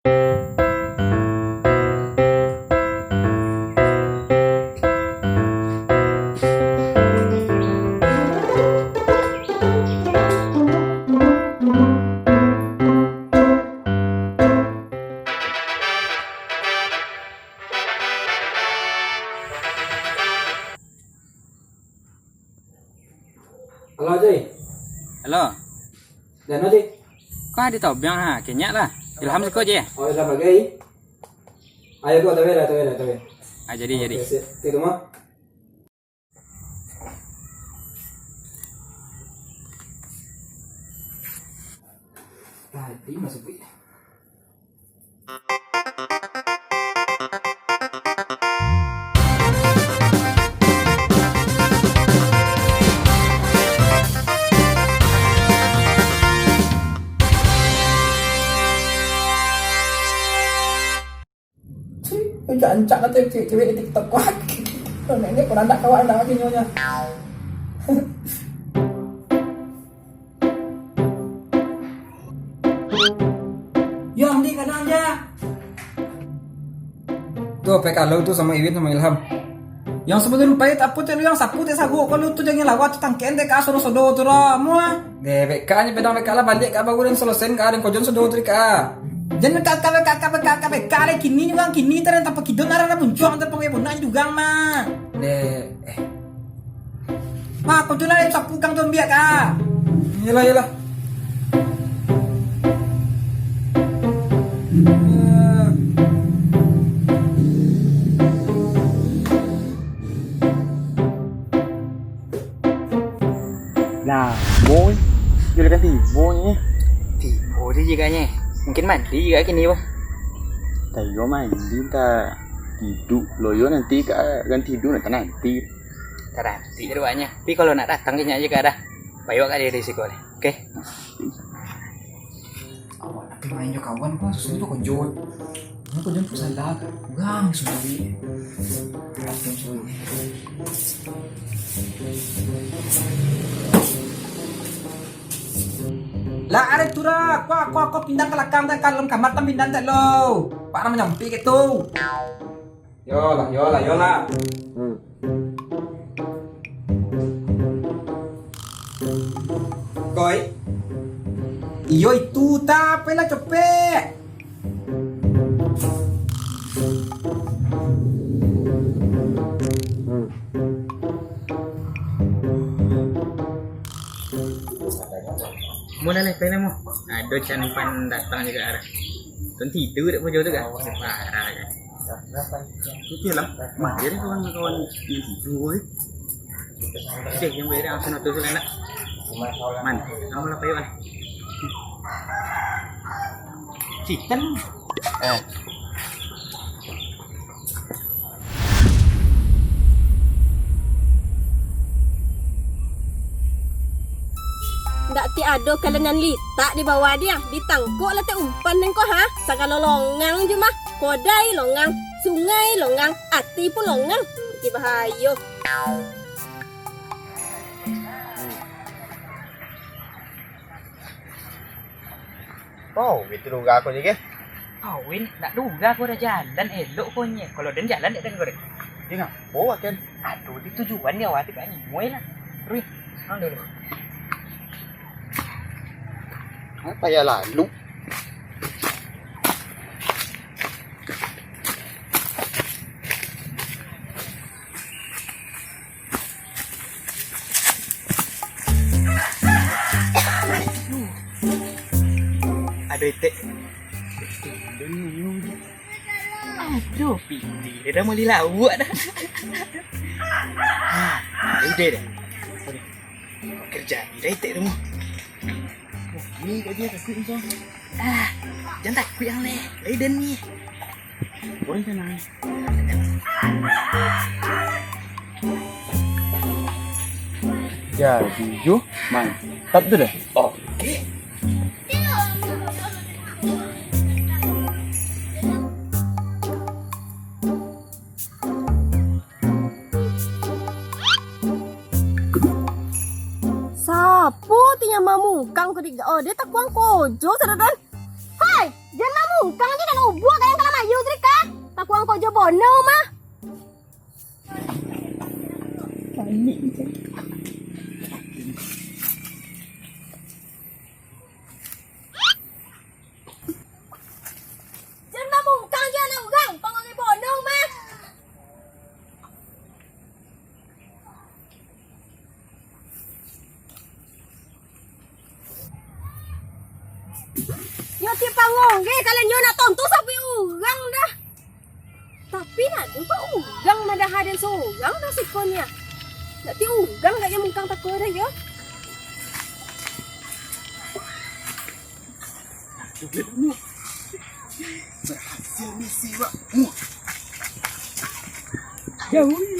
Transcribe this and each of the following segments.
Halo Cuy. Halo, Dan Cuy. kau ada tahu biang ha, kenyak lah. Ilham suka je. Oh, Ilham lagi. Ayo kau tahu. Ah jadi. Di rumah. Tadi masuk Pi. Ancak na cewek di TikTok kuat. Nenek kurang tak kawan dah videonya. Yang di kanan aja. Tuh PK lo tuh sama Iwin sama Ilham. Yang sebetulnya pahit apa tuh yang sapu teh sagu kalau tuh jangan lawat tangken teh ka sodo tuh ramua. De PK nya pedang PK lah balik ka bagulan selesai ka ada kojon sodo tuh ka. Jangan kale kini juga kini teren tanpa kidon arana puncuang terpengai punan juga mah. Mah kau tuh nari sapu kang tuh biak ka. Yalah. Nah, boy, julukan Tibo nih. Tibo dia jiganya. Mungkin mandi juga kini bang. Tayo mandi tak tidur. Loyo nanti ganti tidur nanti. Nanti keduanya. Tapi kalau nak datang kayaknya aja gak ada. Bayu gak ada risiko deh. Oke. Awak nak main jo kawan kau susu tu konjon. Nak konjon tu salah. Gang sudah ni. Rakyat sudah. Lah ada tura, kau pindah ke belakang dan kalau kamar tam pindah tak lo. Pak nama nyampi gitu. Yolah. Koi. Iyo itu tapi lah cepet. Mau nanya pengen mau. Ada canpan datang juga arah. Dan tidur tak pun jauh tu kan. Parah kan. Itu lah. Mah jadi kawan-kawan yang tidur. Cek yang beri langsung atur tu enak. Man, kamu lah payah. Chicken. Ndak ti ado kalian litak di bawah dia ditangkuk lah te umpan nengko ha sagala longang je mah kodai longang sungai longang ati pun longang ti bahayo. Oh, gitu duga aku juga. Kawin, tak duga aku ada jalan elok punya. Kalau dan jalan tak dengar. Dia nak bawa kan? Aduh, itu tujuan dia awak tak nyemuai lah. Rui, dulu. Apa ya lalu? Aduh, itu. Aduh, pilih dia dah mulai lawak dah. Ide dah. Kerja ide itu semua. Ni kat dia takut ni sah. Jangan takut yang ni. Leiden ni. Orang tenang. Jadi jo, mantap tu dah. Okey. Sapu tinya mamukang ketiga. Oh dia tak kuang kojo sadadan. Hai, jangan mamu mungkang je nak ubah kayang kalau mayu tu ka. Takut angkau je bono mah. Jangan mungkang je nak orang panggil bono mah. Yo ti pangong ke kalian yo nak tonton sampai urang dah. Tapi nak juga urang mah dah ada seorang dah sikonnya. Nak ti urang gak yang mungkang takut dah yo.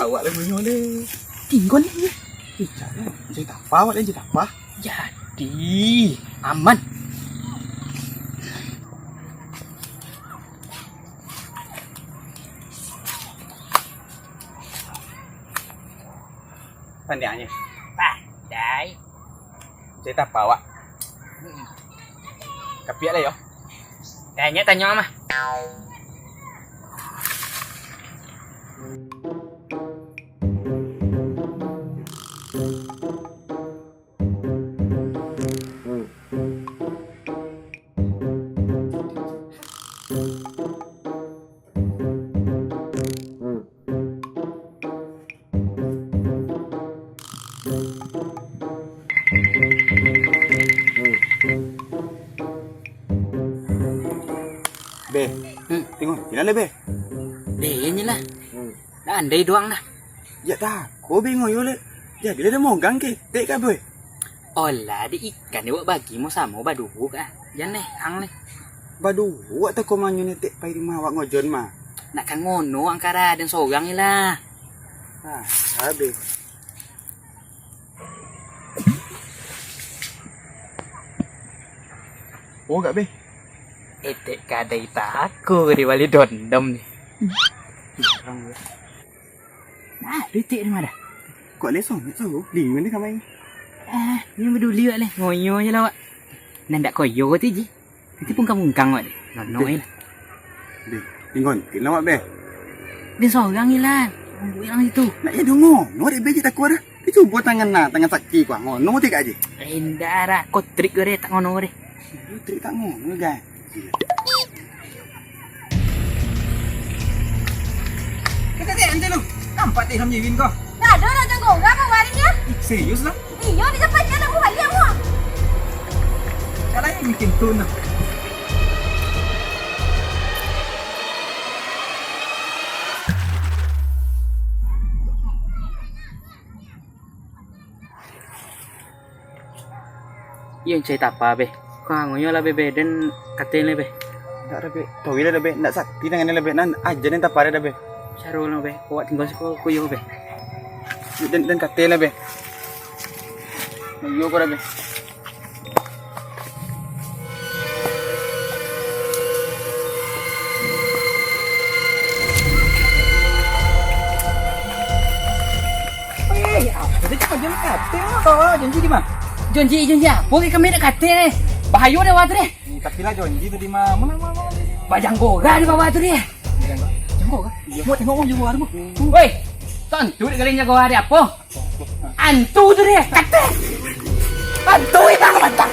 Awak dah menyo le. Tinggon ni. Jadi tak apa awak jadi tak apa. Jadi aman. Pandainya. Pandai. Jadi tak apa awak. Kapiak lah yo. Tanya mah. Be. Tengok, gila le be. Deh ni lah. Dah andai doang dah. Ya tak, kau bingung yo le. Jadi le mau gang ke? Tek ka boy. Olah di ikan dia buat bagi mau sama badu kah. Jangan nih, hang nih. Badu, awak tak kau manyu ni tek pai rumah awak ngojon mah. Nak kan ngono angkara dan seorang ni lah. Habis. Oh gak be. Etek kadai takut di wali dondom ni. Nah, duit di mana? Kok lesong ni tahu? Lingun ni kamai. Ni peduli wak lah. Ngoyo je lah wak. Nandak koyo tu je. Nanti pun kamu ngkang wak ni. Nonoi lah. Be, lingun. Kena awak be. Dia seorang ni lah. Tunggu yang itu. Nak ya dongo. No de be je takut dah. Dia cuba tangan tangan sakti kau. Ngono tik aje. Indah lah. Kau trik ke dia tak ngono deh. Dia trik tak ngono guys. Kita teh ente lu. Nampak teh Ham Yewin kau. Dah ada dah jangan orang apa warinya. Serius lah. Iyo di depan dia nak balik aku. Caranya bikin tun lah. Yang cerita apa be? Kau ngoyo lah be dan katain be. Tak ada be. Tahu ile dah be. Nak sakti tangan ile be. Nan aja ni tak pada dah be. Syarul lah be. Kau tinggal sekolah kuyo be. Dan kate lah be. Yo ko dah be. Kita cakap jangan kata kau janji di mana? Janji. Boleh kami nak katain ni. Bahaya dah waktu ni. Tapi lah janji tu di mana? Mana? Bajang gora di bawah tu ni. Jengkok kah? Mau tengok orang jengkok ada Woi, tentu dia kalian jago hari apa? Antu tu dia, kata. Antu itu apa?